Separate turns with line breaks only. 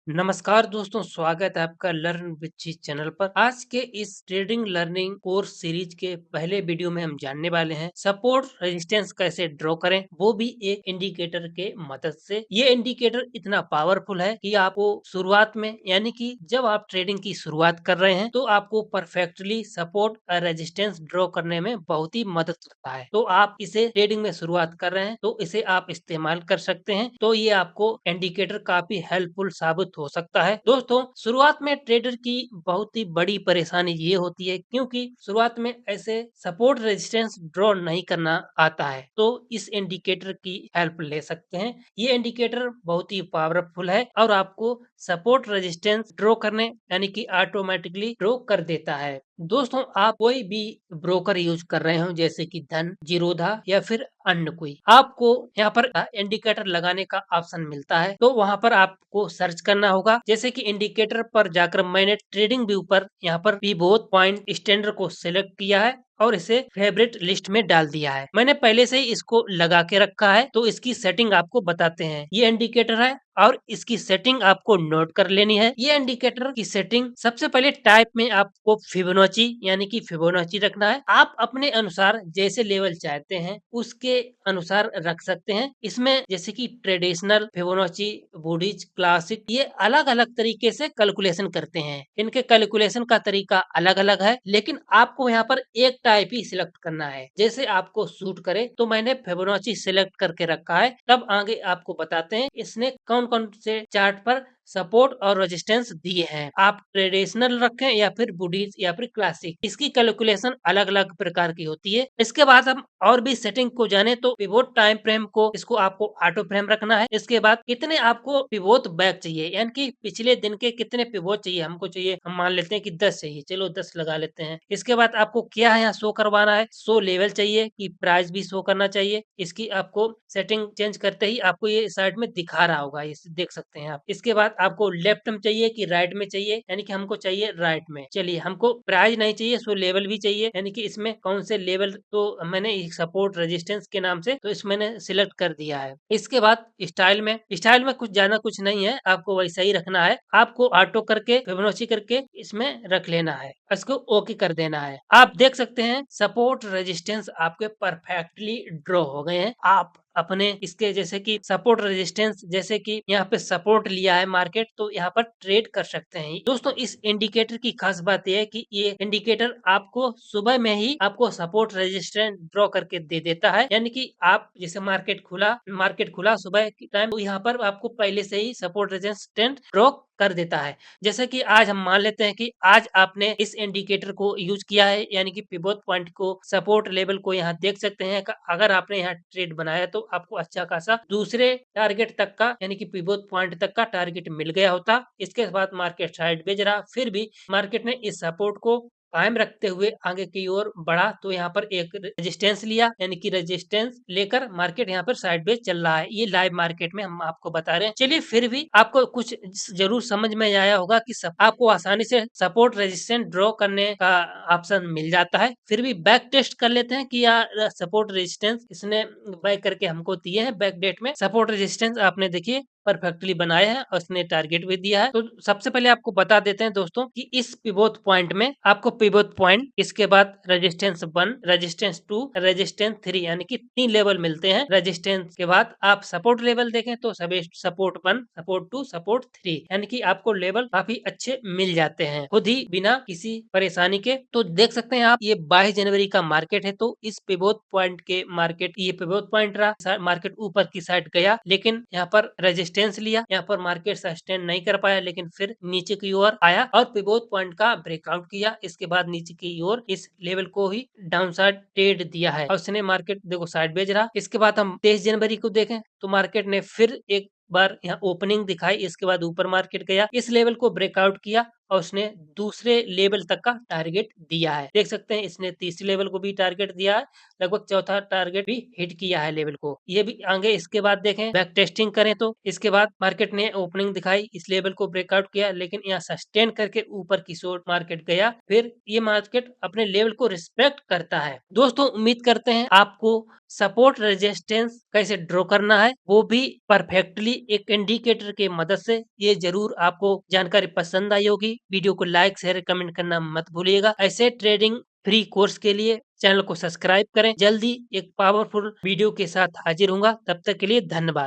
नमस्कार दोस्तों, स्वागत है आपका लर्न विद चीज चैनल पर। आज के इस ट्रेडिंग लर्निंग कोर्स सीरीज के पहले वीडियो में हम जानने वाले हैं सपोर्ट रेजिस्टेंस कैसे ड्रॉ करें, वो भी एक इंडिकेटर के मदद से। ये इंडिकेटर इतना पावरफुल है कि आपको शुरुआत में यानी कि जब आप ट्रेडिंग की शुरुआत कर रहे हैं तो आपको परफेक्टली सपोर्ट और रेजिस्टेंस ड्रॉ करने में बहुत ही मदद करता है। तो आप इसे ट्रेडिंग में शुरुआत कर रहे हैं तो इसे आप इस्तेमाल कर सकते हैं। तो ये आपको इंडिकेटर काफी हेल्पफुल साबित हो सकता है। दोस्तों, शुरुआत में ट्रेडर की बहुत ही बड़ी परेशानी ये होती है क्योंकि शुरुआत में ऐसे सपोर्ट रेजिस्टेंस ड्रॉ नहीं करना आता है, तो इस इंडिकेटर की हेल्प ले सकते हैं। ये इंडिकेटर बहुत ही पावरफुल है और आपको सपोर्ट रेजिस्टेंस ड्रॉ करने यानी कि ऑटोमेटिकली ड्रॉ कर देता है। दोस्तों, आप कोई भी ब्रोकर यूज कर रहे हो जैसे कि धन, जीरोधा या फिर अन्य कोई, आपको यहाँ पर इंडिकेटर लगाने का ऑप्शन मिलता है। तो वहां पर आपको सर्च करना होगा। जैसे कि इंडिकेटर पर जाकर मैंने ट्रेडिंग व्यू पर यहाँ पर पिवोट पॉइंट स्टैंडर्ड को सिलेक्ट किया है और इसे फेवरेट लिस्ट में डाल दिया है। मैंने पहले से ही इसको लगा के रखा है। तो इसकी सेटिंग आपको बताते हैं। ये इंडिकेटर है और इसकी सेटिंग आपको नोट कर लेनी है। ये इंडिकेटर की सेटिंग सबसे पहले टाइप में आपको फिबोनाची यानी कि फिबोनाची रखना है। आप अपने अनुसार जैसे लेवल चाहते हैं उसके अनुसार रख सकते हैं। इसमें जैसे कि ट्रेडिशनल, फिबोनाची, बूडिज, क्लासिक, ये अलग अलग तरीके से कैलकुलेशन करते हैं। इनके कैलकुलेशन का तरीका अलग अलग है, लेकिन आपको यहाँ पर एक टाइप ही सिलेक्ट करना है जैसे आपको सूट करे। तो मैंने फिबोनाची सिलेक्ट करके रखा है। तब आगे आपको बताते हैं इसने कौन कौन से चार्ट पर सपोर्ट और रेजिस्टेंस दिए हैं। आप ट्रेडिशनल रखें या फिर बुडीज या फिर क्लासिक, इसकी कैलकुलेशन अलग अलग प्रकार की होती है। इसके बाद हम और भी सेटिंग को जाने तो पिवोट टाइम फ्रेम को इसको आपको ऑटो फ्रेम रखना है। इसके बाद कितने आपको पिवोट बैक चाहिए यानी कि पिछले दिन के कितने पिवोट चाहिए। हमको चाहिए, हम मान लेते हैं कि 10 चाहिए, चलो 10 लगा लेते हैं। इसके बाद आपको क्या है यहाँ शो करवाना है, शो लेवल चाहिए कि प्राइस भी शो करना चाहिए। इसकी आपको सेटिंग चेंज करते ही आपको ये साइड में दिखा रहा होगा, ये देख सकते हैं आप। इसके बाद आपको लेफ्ट में चाहिए कि राइट में चाहिए, यानी कि हमको चाहिए राइट में। चलिए, हमको प्राइस नहीं चाहिए, सो लेवल भी चाहिए, यानी कि इसमें कौन से लेवल, तो मैंने सपोर्ट रेजिस्टेंस के नाम से तो इसमें मैंने सिलेक्ट कर दिया है। इसके बाद स्टाइल में कुछ ज्यादा कुछ नहीं है, आपको वैसा ही रखना है। आपको ऑटो करके फिबोनाची करके इसमें रख लेना है, इसको ओके कर देना है। आप देख सकते हैं सपोर्ट रेजिस्टेंस आपके परफेक्टली ड्रॉ हो गए हैं। आप अपने इसके जैसे कि सपोर्ट रेजिस्टेंस, जैसे कि यहाँ पे सपोर्ट लिया है मार्केट, तो यहाँ पर ट्रेड कर सकते हैं। दोस्तों, इस इंडिकेटर की खास बात यह है कि ये इंडिकेटर आपको सुबह में ही आपको सपोर्ट रेजिस्टेंस ड्रॉ करके दे देता है। यानी कि आप जैसे मार्केट खुला सुबह के टाइम, तो यहाँ पर आपको पहले से ही सपोर्ट रेजिस्टेंस ड्रॉ कर देता है। जैसे कि आज हम मान लेते हैं कि आज आपने इस इंडिकेटर को यूज किया है, यानी कि पिवोट पॉइंट को, सपोर्ट लेवल को यहाँ देख सकते हैं। अगर आपने यहाँ ट्रेड बनाया तो आपको अच्छा खासा दूसरे टारगेट तक का यानी कि पिवोट पॉइंट तक का टारगेट मिल गया होता। इसके बाद मार्केट साइड बेच रहा, फिर भी मार्केट ने इस सपोर्ट को कायम रखते हुए आगे की ओर बढ़ा, तो यहाँ पर एक रेजिस्टेंस लिया, यानी कि रेजिस्टेंस लेकर मार्केट यहाँ पर साइड पे चल रहा है। ये लाइव मार्केट में हम आपको बता रहे हैं। चलिए, फिर भी आपको कुछ जरूर समझ में आया होगा कि आपको आसानी से सपोर्ट रेजिस्टेंस ड्रॉ करने का ऑप्शन मिल जाता है। फिर भी बैक टेस्ट कर लेते हैं कि यार सपोर्ट रेजिस्टेंस इसने बैक करके हमको दिए हैं। बैक डेट में सपोर्ट रेजिस्टेंस आपने देखिए परफेक्टली बनाया है और उसने टारगेट भी दिया है। तो सबसे पहले आपको बता देते हैं दोस्तों कि इस पिवोट पॉइंट में आपको पिवोट पॉइंट, इसके बाद रेजिस्टेंस 1, रेजिस्टेंस 2, रेजिस्टेंस 3, यानी कि 3 लेवल मिलते हैं। रेजिस्टेंस के बाद आप सपोर्ट लेवल देखें तो सपोर्ट 1, सपोर्ट 2, सपोर्ट 3, यानी कि आपको लेवल काफी अच्छे मिल जाते हैं खुद ही बिना किसी परेशानी के। तो देख सकते हैं आप, ये 22 जनवरी का मार्केट है। तो इस पिवोट पॉइंट के मार्केट, ये पिवोट पॉइंट रहा, मार्केट ऊपर की साइड गया, लेकिन यहाँ पर रेजिस्टेंस लिया, यहाँ पर मार्केट सस्टेन नहीं कर पाया, लेकिन फिर नीचे की ओर आया और पिवोट पॉइंट का ब्रेकआउट किया। इसके बाद नीचे की ओर इस लेवल को ही डाउन साइड ट्रेड दिया है और उसने मार्केट देखो साइड बेच रहा। इसके बाद हम 23 जनवरी को देखें तो मार्केट ने फिर एक बार यहाँ ओपनिंग दिखाई, इसके बाद ऊपर मार्केट गया, इस लेवल को ब्रेकआउट किया और उसने दूसरे लेवल तक का टारगेट दिया है। देख सकते हैं इसने तीसरे लेवल को भी टारगेट दिया है, लगभग चौथा टारगेट भी हिट किया है लेवल को। ये भी आगे इसके बाद देखें, बैक टेस्टिंग करें तो इसके बाद मार्केट ने ओपनिंग दिखाई, इस लेवल को ब्रेकआउट किया, लेकिन यहाँ सस्टेन करके ऊपर की ओर मार्केट गया। फिर ये मार्केट अपने लेवल को रिस्पेक्ट करता है। दोस्तों उम्मीद करते हैं आपको सपोर्ट रेजिस्टेंस कैसे ड्रॉ करना है वो भी परफेक्टली एक इंडिकेटर के मदद से, ये जरूर आपको जानकारी पसंद आई होगी। वीडियो को लाइक शेयर कमेंट करना मत भूलिएगा। ऐसे ट्रेडिंग फ्री कोर्स के लिए चैनल को सब्सक्राइब करें। जल्दी एक पावरफुल वीडियो के साथ हाजिर होऊंगा, तब तक के लिए धन्यवाद।